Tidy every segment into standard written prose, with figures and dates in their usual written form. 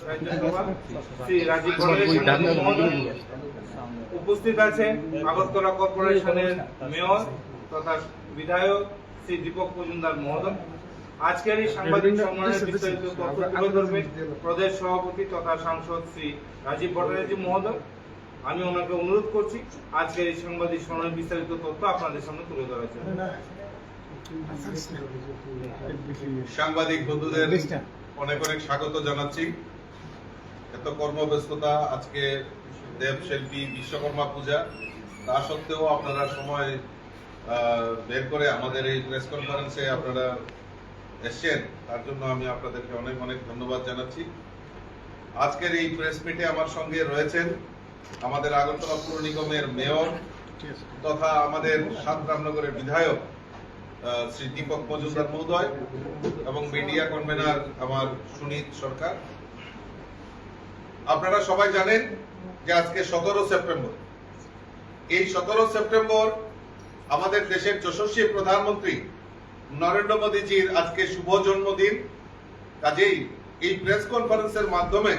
রাজ্যসভা শ্রী রাজীব ভট্টাচার্য মহোদয়, উপস্থিত আছেন আগরতলা কর্পোরেশনের মেয়র তথা বিধায়ক শ্রী দীপক মজুমদার মহোদয়। আজকের এই সাংবাদিক সম্মেলনে বিস্তারিত তথ্য তুলে ধরবেন প্রদেশ সভাপতি তথা সাংসদ শ্রী রাজীব ভট্টাচার্য মহোদয়। আমি ওনাকে অনুরোধ করছি আজকের এই সাংবাদিক সম্মেলনে বিস্তারিত তথ্য আপনাদের সামনে তুলে ধরার জন্য। সাংবাদিক বন্ধুদের অনেক অনেক স্বাগত জানাচ্ছি। এত কর্মব্যস্ততা, আজকে দেবশিল্পী বিশ্বকর্মা পূজা, তা সত্ত্বেও আপনারা সময় বের করে আমাদের এই প্রেস কনফারেন্সে আপনারা এসছেন, তার জন্য আমি আপনাদেরকে অনেক অনেক ধন্যবাদ জানাচ্ছি। আজকের এই প্রেস মিটে আমার সঙ্গে রয়েছেন আমাদের আগরতলা পৌর নিগমের মেয়র তথা আমাদের ৭ রামনগরের বিধায়ক শ্রী দীপক মজুমদার মহোদয় এবং মিডিয়া কনভেনার আমার সুনীত সরকার। আপনারা সবাই জানেন যে আজকে 17 সেপ্টেম্বর। এই 17 সেপ্টেম্বর আমাদের দেশের যশস্বী প্রধানমন্ত্রী নরেন্দ্র মোদীজির আজকে শুভ জন্মদিন। কাজেই এই প্রেস কনফারেন্সের মাধ্যমে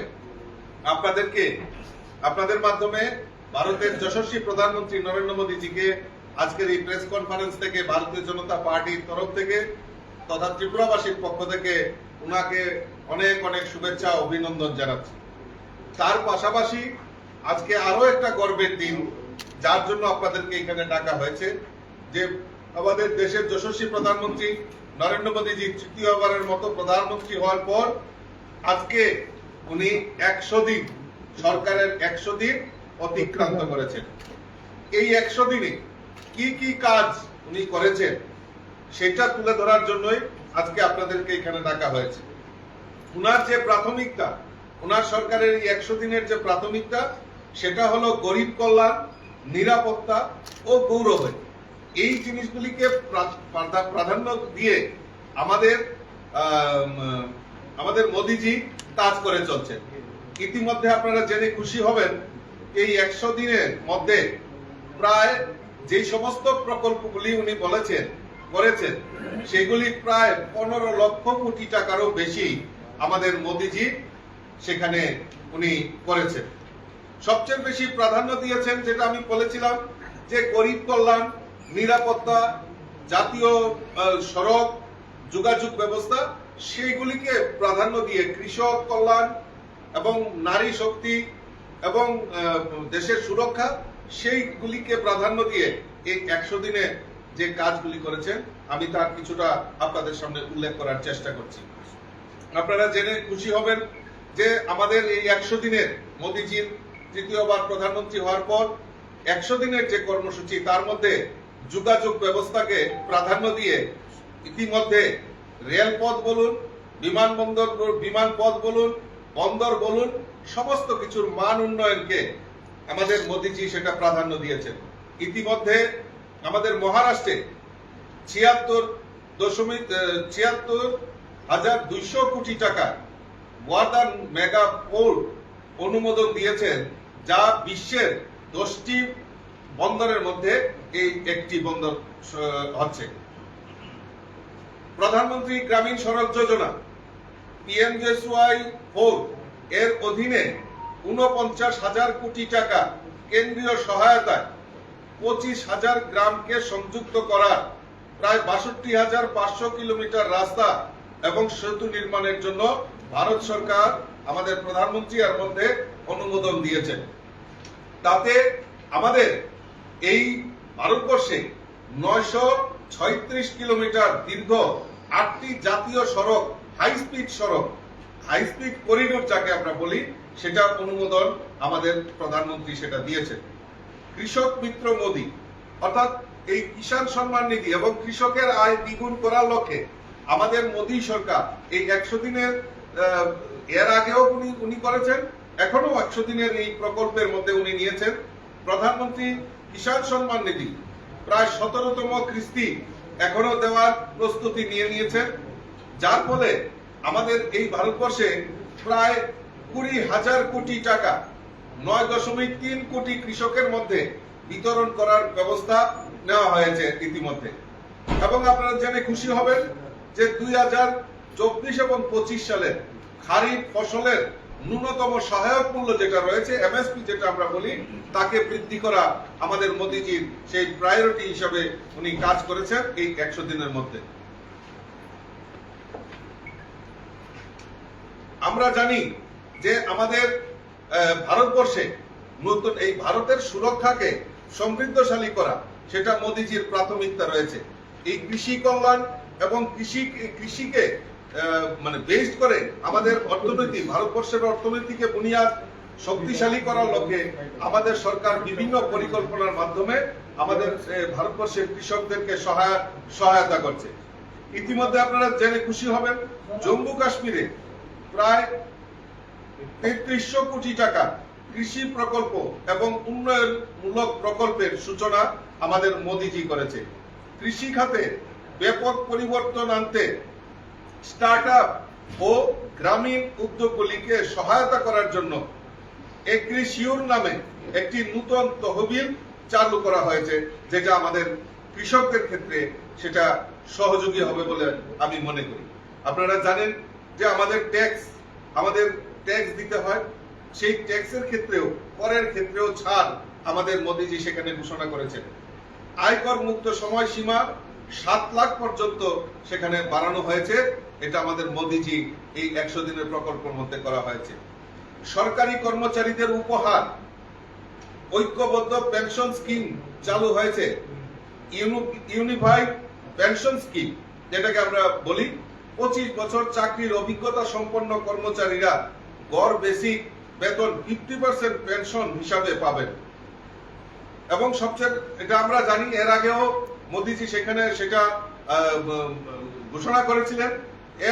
আপনাদের মাধ্যমে ভারতের যশস্বী প্রধানমন্ত্রী নরেন্দ্র মোদীজিকে আজকের এই প্রেস কনফারেন্স থেকে ভারতীয় জনতা পার্টির তরফ থেকে তথা ত্রিপুরাবাসীর পক্ষ থেকে উনাকে অনেক অনেক শুভেচ্ছা অভিনন্দন জানাচ্ছি। তার পাশাপাশি আজকে আরো একটা গর্বের দিন, যার জন্য আপনাদেরকে এখানে ডাকা হয়েছে, যে আমাদের দেশের যশস্বী প্রধানমন্ত্রী নরেন্দ্র মোদীজি তৃতীয়বারের মতো প্রধানমন্ত্রী হওয়ার পর আজকে উনি 100 দিন, সরকারের 100 দিন অতিক্রান্ত করেছেন। এই 100 দিনে কি কি কাজ উনি করেছেন সেটা তুলে ধরার জন্যই আজকে আপনাদেরকে এখানে ডাকা হয়েছে। উনার যে প্রাথমিকতা, উনার সরকারের এই 100 দিনের যে প্রাথমিকতা, সেটা হলো গরিব কল্যাণ, নিরাপত্তা ও গৌরব। এই জিনিসগুলিকে প্রাধান্য দিয়ে আমাদের মোদীজি কাজ করে চলছেন। ইতিমধ্যে আপনারা জেনে খুশি হবেন এই 100 দিনের মধ্যে প্রায় যে সমস্ত প্রকল্পগুলি উনি করেছেন সেগুলি প্রায় 15 লক্ষ কোটি টাকারও বেশি আমাদের মোদীজি সেখানে উনি করেছেন। সবচেয়ে বেশি প্রাধান্য দিয়েছেন, যেটা আমি বলেছিলাম, যে গরিব কল্যাণ, নিরাপত্তা, জাতীয় সড়ক যোগাযোগ ব্যবস্থা, সেইগুলিকে প্রাধান্য দিয়ে কৃষক কল্যাণ এবং নারী শক্তি এবং দেশের সুরক্ষা, সেইগুলিকে প্রাধান্য দিয়ে এই 100 দিনে যে কাজগুলি করেছেন আমি তার কিছুটা আপনাদের সামনে উল্লেখ করার চেষ্টা করছি। আপনারা জেনে খুশি হবেন যে আমাদের এই 100 দিনের মোদীজির তৃতীয়বার প্রধানমন্ত্রী হওয়ার পর 100 দিনের যে কর্মসূচি, তার মধ্যে যোগাযোগ ব্যবস্থাকে প্রাধান্য দিয়ে ইতিমধ্যে রেলপথ বলুন, বিমানপথ বলুন, বন্দর বলুন, সমস্ত কিছুর মান উন্নয়নকে আমাদের মোদীজি সেটা প্রাধান্য দিয়েছেন। ইতিমধ্যে আমাদের মহারাষ্ট্রে 76,200 কোটি টাকা ওয়াটার মেগা পোর্ট অনুমোদন দিয়েছেন, যা বিশ্বের 10টি বন্দরের মধ্যে এই একটি বন্দর হচ্ছে। প্রধানমন্ত্রী গ্রামীণ সড়ক যোজনা PMJSY-4 এর অধীনে 49,000 কোটি টাকা কেন্দ্রীয় সহায়তায় 25,000 গ্রামকে সংযুক্ত করার প্রায় 62,500 কিলোমিটার রাস্তা এবং সেতু নির্মাণের জন্য ভারত সরকার আমাদের প্রধানমন্ত্রী এর মধ্যে অনুমোদন দিয়েছেন। তাতে আমাদের এই ভারতবর্ষে 936 কিলোমিটার দীর্ঘ 8টি জাতীয় সড়ক, হাই স্পিড করিডোর যাকে আমরা বলি, সেটা অনুমোদন আমাদের প্রধানমন্ত্রী সেটা দিয়েছেন। কৃষক মিত্র মোদী, অর্থাৎ এই কিষাণ সম্মান নিধি এবং কৃষকের আয় দ্বিগুণ করার লক্ষ্যে আমাদের মোদী সরকার এই 100 দিনের এর আগেও উনি করেছেন, এখনো 100 দিনের এই প্রকল্পের মধ্যে উনি নিয়েছেন প্রধানমন্ত্রী কিষাণ সম্মান নিধি প্রায় 17তম কিস্তি এখনো দেওয়ার প্রস্তুতি নিয়েছেন, যার ফলে আমাদের এই ভারতবর্ষে প্রায় 20,000 কোটি টাকা 9.3 কোটি কৃষকের মধ্যে বিতরণ করার ব্যবস্থা নেওয়া হয়েছে ইতিমধ্যে। এবং আপনারা জেনে খুশি হবেন যে 2024 এবং 25 সালে খারিফ ফসলের ন্যূনতম সহায়ক মূল্য যেটা রয়েছে এমএসপি যেটা আমরা বলি তাকে বৃদ্ধি করা আমাদের মোদিজির সেই প্রায়োরিটি হিসাবে উনি কাজ করেছেন এই 100 দিনের মধ্যে। আমরা জানি যে আমাদের ভারতবর্ষে নতুন এই ভারতের সুরক্ষাকে সমৃদ্ধশালী করা সেটা মোদিজির প্রাথমিকতা রয়েছে। এই কৃষি কল্যাণ এবং কৃষিকে মানে বেসড করে আমাদের অর্থনীতি, ভারতবর্ষের অর্থনীতিকে বুনিয়াদ শক্তিশালী করার লক্ষ্যে আমাদের সরকার বিভিন্ন পরিকল্পনার মাধ্যমে আমাদের ভারতবর্ষের কৃষকদেরকে সহায়তা করছে। ইতিমধ্যে আপনারা জেনে খুশি হবেন জম্মু কাশ্মীরে প্রায় 3300 কোটি টাকা কৃষি প্রকল্প এবং উন্নয়নমূলক প্রকল্পের সূচনা আমাদের মোদিজি করেছে। কৃষি খাতে ব্যাপক পরিবর্তন আনতে স্টার্টআপ ও গ্রামীণ উদ্যোগগুলিকে সহায়তা করার জন্য এগ্রিশিওর নামে একটি নতুন তহবিল চালু করা হয়েছে, যেটা আমাদের কৃষকদের ক্ষেত্রে সেটা সহযোগী হবে বলে আমি মনে করি। আপনারা জানেন যে আমাদের ট্যাক্স দিতে হয়, সেই ট্যাক্সের ক্ষেত্রেও করের ক্ষেত্রেও ছাড় আমাদের মোদিজি সেখানে ঘোষণা করেছেন। আয়কর মুক্ত সময়সীমা 7 লাখ পর্যন্ত সেখানে বাড়ানো হয়েছে, এটা আমাদের মোদিজি এই 100 দিনের প্রকল্পের মধ্যে করা হয়েছে। সরকারি কর্মচারীদের উপহার ঐক্যবদ্ধ পেনশন স্কিম চালু হয়েছে, ইউনিফাইড পেনশন স্কিম যেটাকে আমরা বলি। 25 বছর চাকরির অভিজ্ঞতা সম্পন্ন কর্মচারীরা গড় বেসিক বেতন 50% পেনশন হিসাবে পাবেন। এবং সবচেয়ে এটা আমরা জানি এর আগেও মোদিজি সেখানে সেটা ঘোষণা করেছিলেন,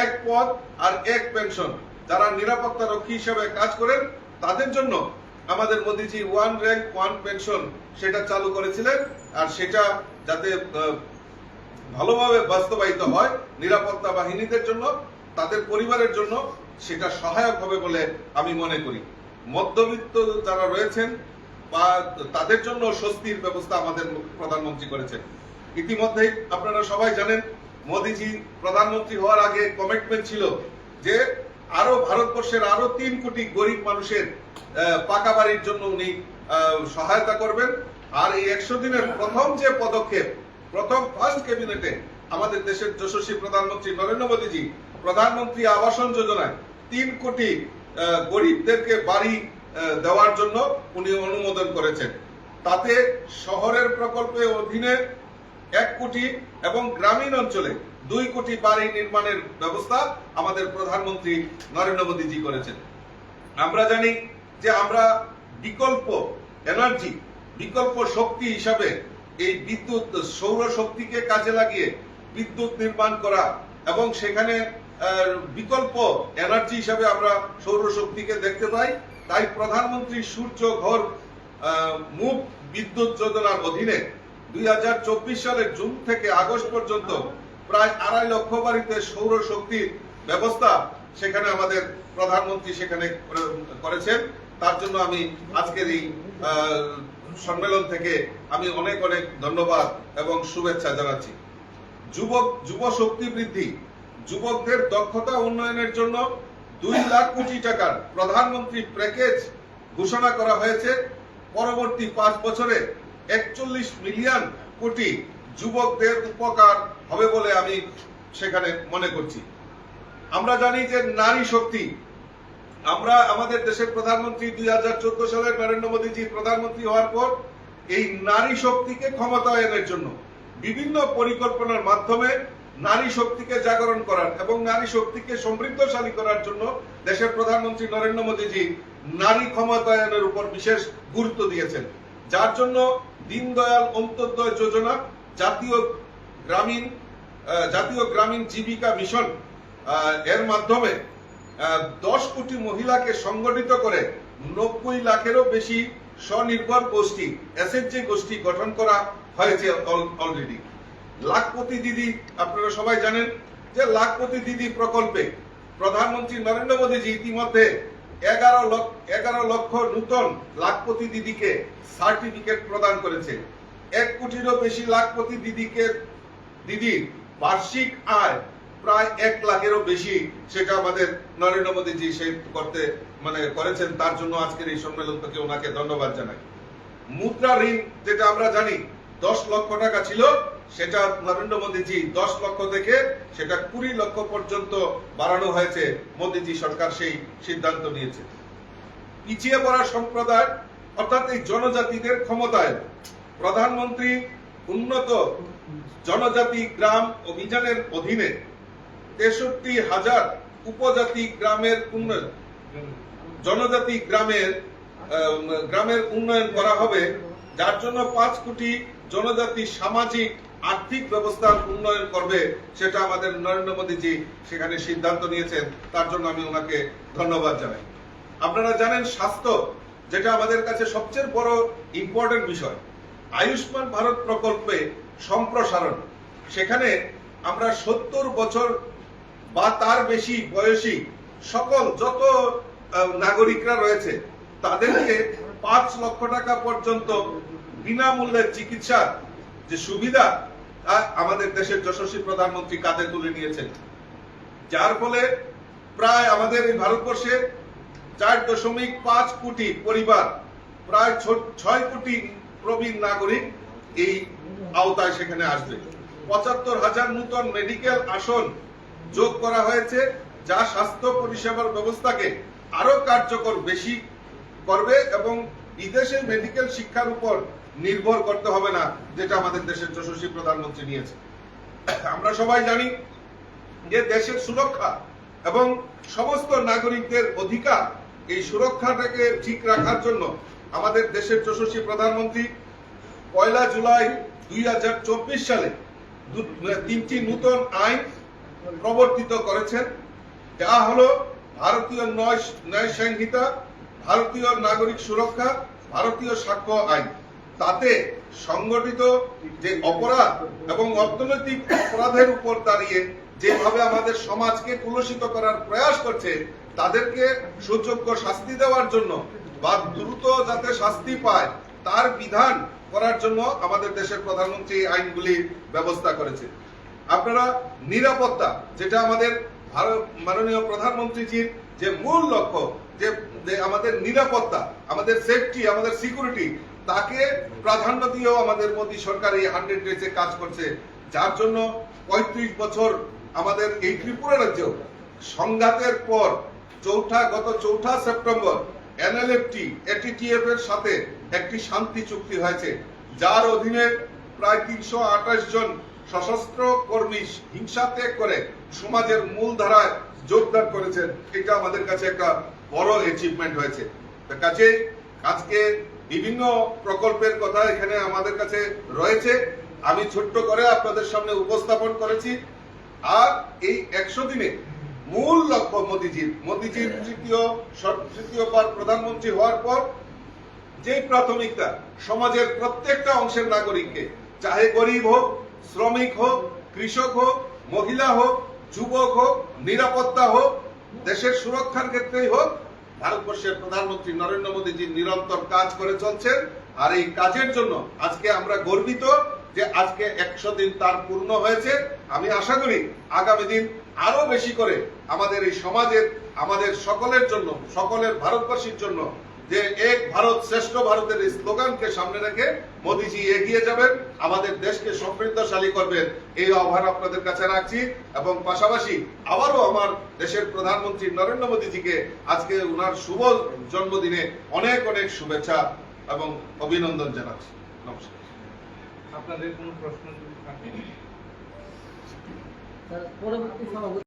এক পদ আর এক পেনশন। যারা নিরাপত্তা রক্ষী হিসেবে কাজ করেন তাদের জন্য আমাদের মোদিজি 1 র‍্যাঙ্ক 1 পেনশন সেটা চালু করেছিলেন। আর সেটা যাতে ভালোভাবে বাস্তবায়িত হয় নিরাপত্তা বাহিনীদের জন্য, তাদের পরিবারের জন্য সেটা সহায়ক হবে বলে আমি মনে করি। মধ্যবিত্ত যারা রয়েছেন বা তাদের জন্য স্বস্তির ব্যবস্থা আমাদের প্রধানমন্ত্রী করেছেন। ইতিমধ্যেই আপনারা সবাই জানেন মোদিজি প্রধানমন্ত্রী হওয়ার আগে কমিটমেন্ট ছিল যে ভারতবর্ষের আরো 3 কোটি গরিব মানুষের পাকা বাড়ির জন্য উনি সহায়তা করবেন। আর এই 100 দিনের প্রথম যে পদক্ষেপ, ফার্স্ট ক্যাবিনেটে আমাদের দেশের যশস্বী প্রধানমন্ত্রী নরেন্দ্র মোদিজি প্রধানমন্ত্রী আবাসন যোজনায় 3 কোটি গরিবদেরকে বাড়ি দেওয়ার জন্য উনি অনুমোদন করেছেন। তাতে শহরের প্রকল্পের অধীনে 1 কোটি এবং গ্রামীণ অঞ্চলে 2 কোটি বাড়ি নির্মাণের ব্যবস্থা আমাদের প্রধানমন্ত্রী নরেন্দ্র মোদিজি করেছেন। আমরা জানি যে আমরা বিকল্প এনার্জি, বিকল্প শক্তি হিসাবে এই বিদ্যুৎ, সৌর শক্তিকে কাজে লাগিয়ে বিদ্যুৎ নির্মাণ করা এবং সেখানে বিকল্প এনার্জি হিসাবে আমরা সৌর শক্তিকে দেখতে পাই। তাই প্রধানমন্ত্রী সূর্য ঘর মুফট বিদ্যুৎ যোজনার অধীনে 2024 সালের জুন থেকে আগস্ট পর্যন্ত প্রায় 2.5 লক্ষ বাড়িতে সৌর শক্তির ব্যবস্থা সেখানে আমাদের প্রধানমন্ত্রী সেখানে করেছেন। তার জন্য আমি আজকের এই সম্মেলন থেকে আমি অনেক ধন্যবাদ এবং শুভেচ্ছা জানাচ্ছি। যুব শক্তি বৃদ্ধি, যুবকদের দক্ষতা উন্নয়নের জন্য 2 লাখ কোটি টাকার প্রধানমন্ত্রী প্যাকেজ ঘোষণা করা হয়েছে। পরবর্তী 5 বছরে 41 মিলিয়ন কোটি যুবকদের উপকার হবে বলে আমি সেখানে মনে করছি। আমরা জানি যে নারী শক্তি, আমাদের দেশের প্রধানমন্ত্রী 2014 সালে নরেন্দ্র মোদিজি প্রধানমন্ত্রী হওয়ার পর এই নারী শক্তিকে ক্ষমতায়নের জন্য বিভিন্ন পরিকল্পনার মাধ্যমে নারী শক্তিকে জাগরণ করার এবং নারী শক্তিকে সমৃদ্ধশালী করার জন্য দেশের প্রধানমন্ত্রী নরেন্দ্র মোদিজি নারী ক্ষমতায়নের উপর বিশেষ গুরুত্ব দিয়েছেন। যার জন্য দীনদয়াল অন্তোদয় যোজনা, জাতীয় গ্রামীণ জীবিকা মিশন এর মাধ্যমে 10 কোটি মহিলাকে সংগঠিত করে 90 লাখেরও বেশি স্বনির্ভর গোষ্ঠী, এসএইচজি গোষ্ঠী গঠন করা হয়েছে অলরেডি। লাখপতি দিদি, আপনারা সবাই জানেন যে লাখপতি দিদি প্রকল্পে প্রধানমন্ত্রী নরেন্দ্র মোদিজি ইতিমধ্যে 11 লক্ষ নতুন লাখপতি দিদিকে সার্টিফিকেট প্রদান করেছে। 1 কোটিরও বেশি লাখপতি দিদির বার্ষিক আয় প্রায় 1 লাখেরও বেশি সেটা আমাদের নরেন্দ্র মোদীজি সেই করতে করেছেন। তার জন্য আজকের এই সম্মেলন থেকে ওনাকে ধন্যবাদ জানাই। মুদ্রা ঋণ যেটা আমরা জানি 10 লক্ষ টাকা ছিল, সেটা নরেন্দ্র মোদীজি 10 লক্ষ থেকে সেটা 20 লক্ষ পর্যন্ত বাড়ানো হয়েছে। মোদীজি সরকার সেই সিদ্ধান্ত নিয়েছে। পিছিয়ে পড়া সম্প্রদায় অর্থাৎ এই জনজাতিদের ক্ষমতায় প্রধানমন্ত্রী উন্নত জনজাতি গ্রাম অভিযানের অধীনে 63,000 উপজাতি গ্রামের উন্নয়ন, জনজাতি গ্রামের উন্নয়ন করা হবে, যার জন্য 5 কোটি জনজাতি সামাজিক আর্থিক ব্যবস্থার উন্নয়ন করবে। সেটা আমাদের নরেন্দ্র মোদীজি সেখানে সিদ্ধান্ত নিয়েছেন। তার জন্য আমি ওনাকে ধন্যবাদ জানাই। আপনারা জানেন স্বাস্থ্য যেটা আমাদের কাছে সবচেয়ে বড় ইম্পর্টেন্ট বিষয়। আয়ুষ্মান ভারত প্রকল্পে সম্প্রসারণ, সেখানে আমরা 70 বছর বা তার বেশি বয়সী সকল যত নাগরিকরা রয়েছে তাদেরকে 5 লক্ষ টাকা পর্যন্ত বিনামূল্যে চিকিৎসার যে সুবিধা আমাদের দেশের যশস্বী প্রধানমন্ত্রী কাঁধে তুলে নিয়েছেন, যার ফলে প্রায় আমাদের এই ভারতবর্ষে 4.5 কোটি পরিবার, প্রায় 6 কোটি প্রবীণ নাগরিক এই আওতায় সেখানে আসবে। 75,000 নতুন মেডিকেল আসন যোগ করা হয়েছে, যা স্বাস্থ্য পরিষেবার ব্যবস্থাকে আরো কার্যকর বেশি করবে এবং বিদেশে মেডিকেল শিক্ষার উপর নির্ভর করতে হবে না, যেটা আমাদের দেশের যশস্বী প্রধানমন্ত্রী নিয়েছে। আমরা সবাই জানি যে দেশের সুরক্ষা এবং সমস্ত নাগরিকদের অধিকার, এই সুরক্ষাটাকে ঠিক রাখার জন্য আমাদের দেশের যশস্বী প্রধানমন্ত্রী 1 জুলাই 2024 সালে 3টি নতুন আইন প্রবর্তিত করেছেন, যা হলো ভারতীয় ন্যায় সংহিতা, ভারতীয় নাগরিক সুরক্ষা, ভারতীয় সাক্ষ্য আইন। তাতে সংগঠিত যে অপরাধ এবং অর্থনৈতিক অপরাধের উপর দাঁড়িয়ে যেভাবে আমাদের সমাজকে কলুষিত করার প্রয়াস করছে, তাদেরকে সুযোগ্য শাস্তি দেওয়ার জন্য বা দ্রুত যাতে শাস্তি পায় তার বিধান করার জন্য আমাদের দেশের প্রধানমন্ত্রী আইনগুলির ব্যবস্থা করেছে। আপনারা নিরাপত্তা, যেটা আমাদের মাননীয় প্রধানমন্ত্রীজির যে মূল লক্ষ্য, যে আমাদের নিরাপত্তা, আমাদের সেফটি, আমাদের সিকিউরিটি, তাকে প্রাধান্য দিয়েও আমাদের মোদী সরকার এই 100 ডেজে কাজ করছে, যার জন্য 35 বছর আমাদের এই ত্রিপুরা রাজ্য সংঘাতের পর গত 4 সেপ্টেম্বর NLFT ATTF এর সাথে একটি শান্তি চুক্তি হয়েছে, যার অধীনে প্রায় 328 জন সশস্ত্র কর্মী হিংসা ত্যাগ করে সমাজের মূল ধারায় যোগদান করেছেন। এটা আমাদের কাছে একটা বড় অ্যাচিভমেন্ট হয়েছে। কাছে আজকে বিভিন্ন প্রকল্পের কথা এখানে আমাদের কাছে রয়েছে, আমি ছোট্ট করে আপনাদের সামনে উপস্থাপন করেছি। আর এই 100 দিনে মূল লক্ষ্য মোদীজির তৃতীয়বার প্রধানমন্ত্রী হওয়ার পর যে প্রাথমিকতা সমাজের প্রত্যেকটা অংশের নাগরিককে, চাহে গরিব হোক, শ্রমিক হোক, কৃষক হোক, মহিলা হোক, যুবক হোক, নিরাপত্তা হোক, দেশের সুরক্ষার ক্ষেত্রেই হোক, ভারতবর্ষের প্রধানমন্ত্রী নরেন্দ্র মোদীজি নিরন্তর কাজ করে চলছেন। আর এই কাজের জন্য আজকে আমরা গর্বিত যে আজকে 100 দিন তার পূর্ণ হয়েছে। আমি আশা করি আগামী দিন আরো বেশি করে আমাদের এই সমাজের, আমাদের সকলের জন্য, সকলের ভারতবাসীর জন্য যে এক ভারত শ্রেষ্ঠ ভারতের এই স্লোগানকে সামনে রেখে মোদীজি এগিয়ে যাবেন, আমাদের দেশকে সমৃদ্ধশালী করবেন, এই আহ্বান আপনাদের কাছে রাখছি। এবং পাশাপাশি আবারও আমার দেশের প্রধানমন্ত্রী নরেন্দ্র মোদীজিকে আজকে উনার শুভ জন্মদিনে অনেক অনেক শুভেচ্ছা এবং অভিনন্দন জানাচ্ছি। নমস্কার। আপনাদের কোনো প্রশ্ন যদি থাকে? পরবর্তী সভাপতি